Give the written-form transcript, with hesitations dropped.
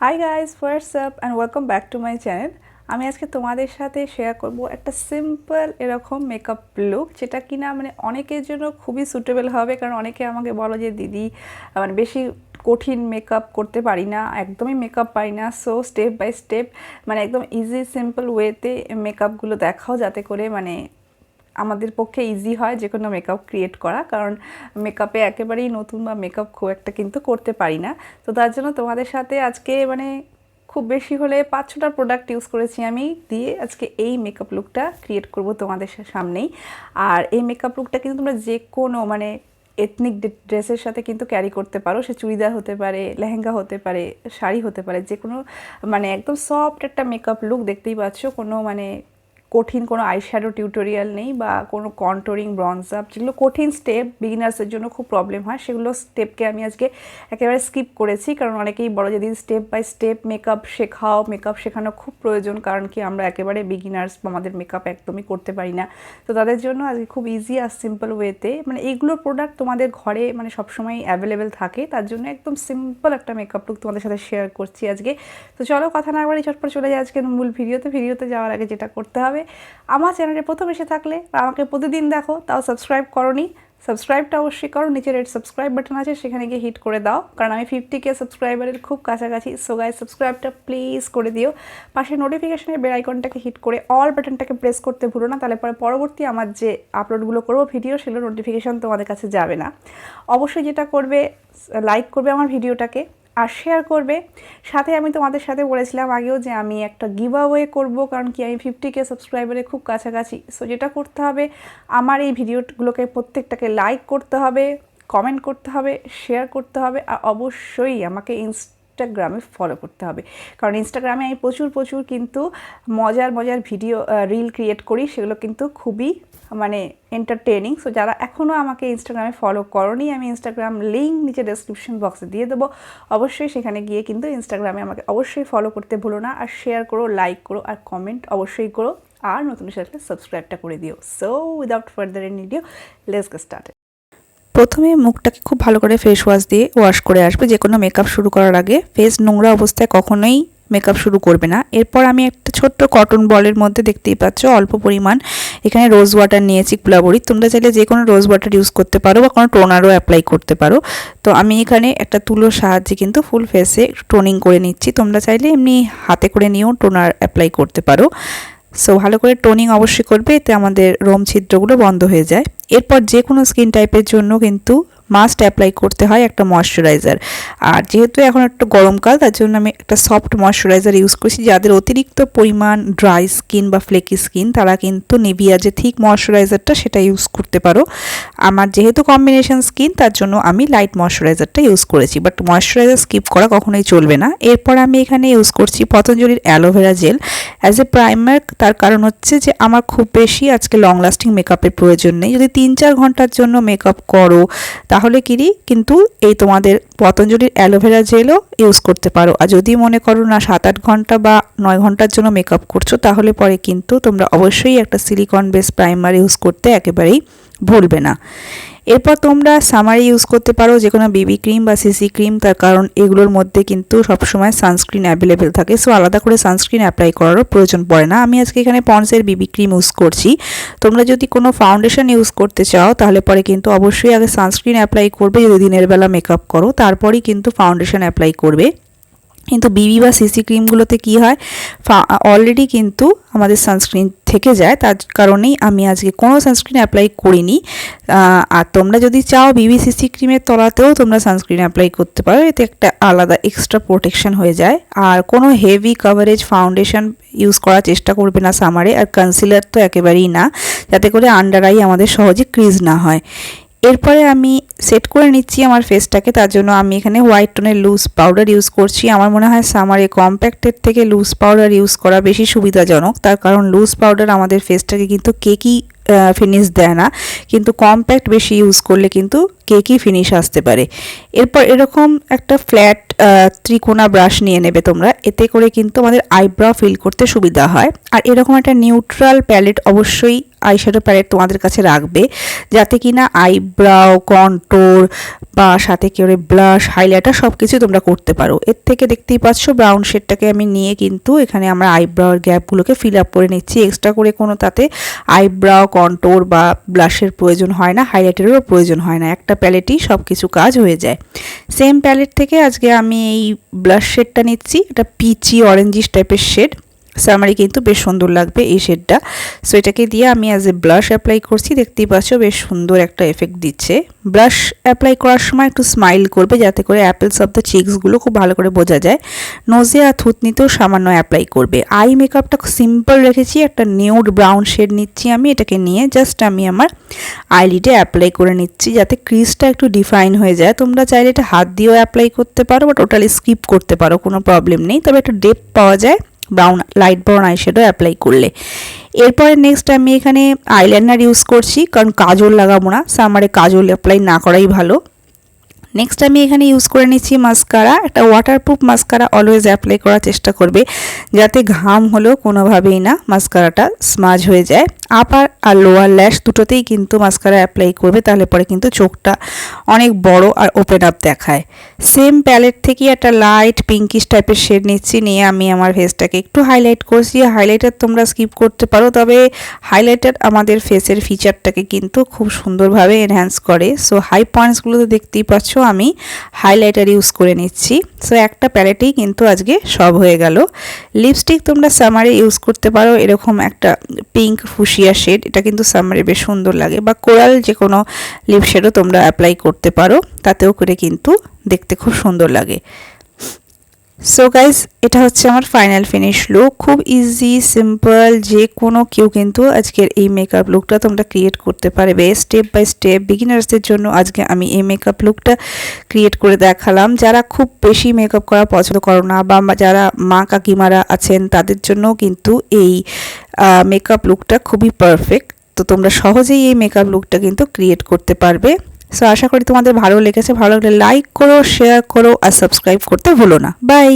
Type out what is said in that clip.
Hi guys, WhatsApp and welcome back to my channel. আমি আজকে তোমাদের সাথে শেয়ার করব একটা সিম্পল এরকম মেকআপ লুক, যেটা কিনা অনেকের জন্য খুবই সুটেবল হবে। কারণ অনেকে আমাকে বলো যে দিদি বেশি কঠিন মেকআপ করতে পারি না, একদমই মেকআপ পারি না। সো স্টেপ বাই স্টেপ একদম ইজি সিম্পল ওয়েতে মেকআপগুলো দেখাও, যাতে করে আমাদের পক্ষে ইজি হয় যে কোনো মেকআপ ক্রিয়েট করা। কারণ মেকআপে একেবারেই নতুন বা মেকআপ খুব একটা কিন্তু করতে পারি না। তো তার জন্য তোমাদের সাথে আজকে খুব বেশি হলে 5-6টা প্রোডাক্ট ইউজ করেছি আমি, দিয়ে আজকে এই মেকআপ লুকটা ক্রিয়েট করব তোমাদের সামনেই। আর এই মেকআপ লুকটা কিন্তু তোমরা যে কোনো এথনিক ড্রেসের সাথে কিন্তু ক্যারি করতে পারো। সে চুড়িদার হতে পারে, লেহেঙ্গা হতে পারে, শাড়ি হতে পারে, যে কোনো একদম সফট একটা মেকআপ লুক। দেখতেই পাচ্ছ, কোনো কঠিন কোনো আইশ্যাডো টিউটোরিয়াল নেই বা কোনো কন্ট্রোরিং, ব্রঞ্জ আপ, যেগুলো কঠিন স্টেপ বিগিনার্সের জন্য খুব প্রবলেম হয়, সেগুলো স্টেপকে আমি আজকে একেবারে স্কিপ করেছি। কারণ অনেকেই বড় যে দিদি স্টেপ বাই স্টেপ মেকআপ শেখাও, মেকআপ শেখানো খুব প্রয়োজন। কারণ কি আমরা একেবারে বিগিনার্স বা আমাদের মেকআপ একদমই করতে পারি না। তো তাদের জন্য আজকে খুব ইজি আর সিম্পল ওয়েতে এইগুলো প্রোডাক্ট তোমাদের ঘরে সবসময় অ্যাভেলেবেল থাকে। তার জন্য একদম সিম্পল একটা মেকআপ লুক তোমাদের সাথে শেয়ার করছি আজকে। তো চলো কথা না বলে চটপট চলে যায় আজকে মূল ভিডিওতে যাওয়ার আগে যেটা করতে হবে, আমার চ্যানেলে প্রথম এসে থাকলে আর আমাকে প্রতিদিন দেখো তাও সাবস্ক্রাইব করোনি, সাবস্ক্রাইবটা অবশ্যই করো। নিচে রেড সাবস্ক্রাইব বাটন আছে, সেখানে গিয়ে হিট করে দাও, কারণ আমি 50K সাবস্ক্রাইবারের খুব কাছাকাছি। সো গাইস, সাবস্ক্রাইবটা প্লিজ করে দিও। পাশে নোটিফিকেশনের বেল আইকনটাকে হিট করে অল বাটনটাকে প্রেস করতে ভুলো না, তাহলে পরে পরবর্তী আমার যে আপলোডগুলো করবো ভিডিও, সেগুলো নোটিফিকেশন তোমাদের কাছে যাবে না। অবশ্যই যেটা করবে, লাইক করবে আমার ভিডিওটাকে আর শেয়ার করবে। সাথে আমি তোমাদের সাথে বলেছিলাম আগেও যে আমি একটা গিভ অ্যাওয়ে করবো, কারণ কি আমি 50K সাবস্ক্রাইবারের খুব কাছাকাছি। সো যেটা করতে হবে, আমার এই ভিডিওগুলোকে প্রত্যেকটাকে লাইক করতে হবে, কমেন্ট করতে হবে, শেয়ার করতে হবে, আর অবশ্যই আমাকে ইনস্টাগ্রামে ফলো করতে হবে। কারণ ইনস্টাগ্রামে আমি প্রচুর কিন্তু মজার ভিডিও রিল ক্রিয়েট করি, সেগুলো কিন্তু খুবই এন্টারটেনিং। সো যারা এখনও আমাকে ইনস্টাগ্রামে ফলো করোনি, আমি ইনস্টাগ্রাম লিঙ্ক নিচে ডেসক্রিপশন বক্সে দিয়ে দেবো। অবশ্যই সেখানে গিয়ে কিন্তু ইনস্টাগ্রামে আমাকে অবশ্যই ফলো করতে ভুলো না, আর শেয়ার করো, লাইক করো, আর কমেন্ট অবশ্যই করো, আর নতুন সাথে সাবস্ক্রাইবটা করে দিও। So without further any due, let's get started. প্রথমে মুখটাকে খুব ভালো করে ফেস ওয়াশ দিয়ে ওয়াশ করে আসবে। যে কোনো মেকআপ শুরু করার আগে ফেস নোংরা অবস্থায় কখনোই মেকআপ শুরু করবে না। এরপর আমি একটা ছোট্ট কটন বলের মধ্যে, দেখতেই পাচ্ছ, অল্প পরিমাণ এখানে রোজ ওয়াটার নিয়েছি, গুলাবরি। তোমরা চাইলে যে কোনো রোজ ওয়াটার ইউজ করতে পারো বা কোনো টোনারও অ্যাপ্লাই করতে পারো। তো আমি এখানে একটা তুলোর সাহায্যে কিন্তু ফুল ফেসে টোনিং করে নিচ্ছি। তোমরা চাইলে এমনি হাতে করে নিয়েও টোনার অ্যাপ্লাই করতে পারো। সো ভালো করে টোনিং অবশ্যই করবে, এতে আমাদের রোম ছিদ্রগুলো বন্ধ হয়ে যায়। এরপর যে কোনো স্কিন টাইপের জন্য কিন্তু মাস্ট অ্যাপ্লাই করতে হয় একটা ময়শ্চারাইজার। আর যেহেতু এখন একটু গরমকাল, তার জন্য আমি একটা সফট ময়শ্চারাইজার ইউজ করছি। যাদের অতিরিক্ত পরিমাণ ড্রাই স্কিন বা ফ্লেকি স্কিন, তারা কিন্তু নিভিয়া যে থিক ময়শ্চারাইজারটা সেটা ইউজ করতে পারো। আমার যেহেতু কম্বিনেশন স্কিন, তার জন্য আমি লাইট ময়শ্চারাইজারটা ইউজ করেছি, বাট ময়শ্চারাইজার স্কিপ করা কখনোই চলবে না। এরপর আমি এখানে ইউজ করছি পতঞ্জলির aloe vera gel as a primer. তার কারণ হচ্ছে যে আমার খুব বেশি আজকে লং লাস্টিং মেকআপের প্রয়োজন নেই। যদি 3-4 ঘন্টার জন্য মেকআপ করো, তাহলে কিন্তু এই তোমাদের পতঞ্জলির অ্যালোভেরা জেলও ইউজ করতে পারো। আর যদি মনে করো না 7-8 ঘন্টা বা 9 ঘন্টার জন্য মেকআপ করছো, তাহলে পরে কিন্তু তোমরা অবশ্যই একটা সিলিকন বেস প্রাইমার ইউজ করতে একেবারেই ভুলবে না। এরপর তোমরা সামারি ইউজ করতে পারো, যে কোনো বিবি ক্রিম বা সিসি ক্রিম, তার কারণ এগুলোর মধ্যে কিন্তু সবসময় সানস্ক্রিন অ্যাভেলেবেল থাকে। সো আলাদা করে সানস্ক্রিন অ্যাপ্লাই করারও প্রয়োজন পড়ে না। আমি আজকে এখানে পন্ডসের বিবি ক্রিম ইউজ করছি। তোমরা যদি কোনো ফাউন্ডেশন ইউজ করতে চাও, তাহলে পরে কিন্তু অবশ্যই আগে সানস্ক্রিন অ্যাপ্লাই করবে যদি দিনের বেলা মেকআপ করো, তারপরেই কিন্তু ফাউন্ডেশন অ্যাপ্লাই করবে। কিন্তু বিবি বা সিসি ক্রিমগুলোতে কি হয়, অলরেডি কিন্তু আমাদের সানস্ক্রিন থেকে যায়। তার কারণেই আমি আজকে কোনো সানস্ক্রিন অ্যাপ্লাই করিনি। আর তোমরা যদি চাও বিবি সিসি ক্রিমের তলাতেও তোমরা সানস্ক্রিন অ্যাপ্লাই করতে পারো, এতে একটা আলাদা এক্সট্রা প্রোটেকশন হয়ে যায়। আর কোনো হেভি কাভারেজ ফাউন্ডেশন ইউজ করার চেষ্টা করবে না সামারে। আর কনসিলার তো একেবারেই না, যাতে করে আন্ডার আই আমাদের সহজে ক্রিজ না হয়। এরপরে আমি সেট করে নিচ্ছি আমার ফেসটাকে। তার জন্য আমি এখানে হোয়াইট টোনের লুজ পাউডার ইউজ করছি। আমার মনে হয় সামারে কম্প্যাক্টের থেকে লুজ পাউডার ইউজ করা বেশি সুবিধাজনক। তার কারণ লুজ পাউডার আমাদের ফেসটাকে কিন্তু কেকি ফিনিশ দেয় না, কিন্তু কম্প্যাক্ট বেশি ইউজ করলে কিন্তু কেকি ফিনিশ আসতে পারে। এরপর এরকম একটা ফ্ল্যাট ত্রিকোণা ব্রাশ নিয়ে নেবে তোমরা, এতে করে কিন্তু আমাদের আইব্রাও ফিল করতে সুবিধা হয়। আর এরকম একটা নিউট্রাল প্যালেট, অবশ্যই আইশ্যাডো প্যালেট তোমাদের কাছে রাখবে, যাতে কিনা আইব্রাও, কন্ট্রোল কন্ট্রোর বা সাথে করে ব্লাশ, হাইলাইটার সব কিছু তোমরা করতে পারো। এর থেকে দেখতেই পাচ্ছ ব্রাউন শেডটাকে আমি নিয়ে কিন্তু এখানে আমরা আইব্রাউর গ্যাপগুলোকে ফিল আপ করে নিচ্ছি। এক্সট্রা করে কোনো তাতে আইব্রাউ, কন্ট্রোর বা ব্লাশের প্রয়োজন হয় না, হাইলাইটারেরও প্রয়োজন হয় না, একটা প্যালেটেই সব কিছু কাজ হয়ে যায়। সেম প্যালেট থেকে আজকে আমি এই ব্লাশ শেডটা নিচ্ছি, এটা পিচি অরেঞ্জিশ টাইপের শেড। সামারি কিন্তু বেশ সুন্দর লাগবে এই শেডটা। সো এটাকে দিয়ে আমি অ্যাজ এ ব্লাশ অ্যাপ্লাই করছি, দেখতেই পাচ্ছ বেশ সুন্দর একটা এফেক্ট দিচ্ছে। ব্লাশ অ্যাপ্লাই করার সময় একটু স্মাইল করবে যাতে করে অ্যাপেলস অফ দ্য চিকসগুলো খুব ভালো করে বোঝা যায়। নোজে আর থুতনিতেও সামান্য অ্যাপ্লাই করবে। আই মেকআপটা সিম্পল রেখেছি, একটা নিউড ব্রাউন শেড নিচ্ছি আমি, এটাকে নিয়ে জাস্ট আমি আমার আইলিডে অ্যাপ্লাই করে নিচ্ছি যাতে ক্রিজটা একটু ডিফাইন হয়ে যায়। তোমরা চাইলে এটা হাত দিয়েও অ্যাপ্লাই করতে পারো বা টোটালি স্কিপ করতে পারো, কোনো প্রবলেম নেই, তবে একটা ডেপথ পাওয়া যায় brown, light brown eyeshadow apply করলে। এরপরে নেক্সট আমি এখানে আইলাইনার ইউজ করছি, কারণ কাজল লাগাবো না, সামারে কাজল অ্যাপ্লাই না করাই ভালো। নেক্সট আমি এখানে ইউজ করে নিচ্ছি মাস্কারা। একটা ওয়াটারপ্রুফ মাস্কারা অলওয়েজ অ্যাপ্লাই করার চেষ্টা করবে যাতে ঘাম হলেও কোনোভাবেই না মাস্কারাটা স্মাজ হয়ে যায়। আপার আর লোয়ার ল্যাশ দুটোতেই কিন্তু মাস্কারা অ্যাপ্লাই করবে, তাহলে পরে কিন্তু চোখটা অনেক বড় আর ওপেন আপ দেখায়। সেম প্যালেট থেকে একটা লাইট পিঙ্কিশ টাইপের শেড নিচ্ছি, নিয়ে আমি আমার ফেসটাকে একটু হাইলাইট করছি। হাইলাইটার তোমরা স্কিপ করতে পারো, তবে হাইলাইটার আমাদের ফেসের ফিচারটাকে কিন্তু খুব সুন্দরভাবে এনহ্যান্স করে। সো হাই পয়েন্টসগুলো তো দেখতেই পাচ্ছ আমি হাইলাইটার ইউজ করে নিচ্ছি। সো একটা প্যালেটেই কিন্তু আজকে সব হয়ে গেল। লিপস্টিক তোমরা সামারে ইউজ করতে পারো, এরকম একটা পিঙ্ক ফুশিয়া শেড, এটা কিন্তু সামারে বেশ সুন্দর লাগে, বা কোরাল যে কোনো লিপ শেডও তোমরা অ্যাপ্লাই করতে পারো, তাতেও করে কিন্তু দেখতে খুব সুন্দর লাগে। সো গাইজ, এটা হচ্ছে আমার ফাইনাল ফিনিশ লুক। খুব ইজি সিম্পল, যে কোনো কেউ কিন্তু আজকের এই মেকআপ লুকটা তোমরা ক্রিয়েট করতে পারবে স্টেপ বাই স্টেপ। বিগিনার্সদের জন্য আজকে আমি এই মেকআপ লুকটা ক্রিয়েট করে দেখালাম। যারা খুব বেশি মেকআপ করা পছন্দ করো না, বা যারা মা কাকিমারা আছেন, তাদের জন্য কিন্তু এই মেকআপ লুকটা খুবই পারফেক্ট। তো তোমরা সহজেই এই মেকআপ লুকটা কিন্তু ক্রিয়েট করতে পারবে। সো আশা করি তোমাদের ভালো লেগেছে। ভালো লাগলে লাইক করো, শেয়ার করো আর সাবস্ক্রাইব করতে ভুলো না। বাই।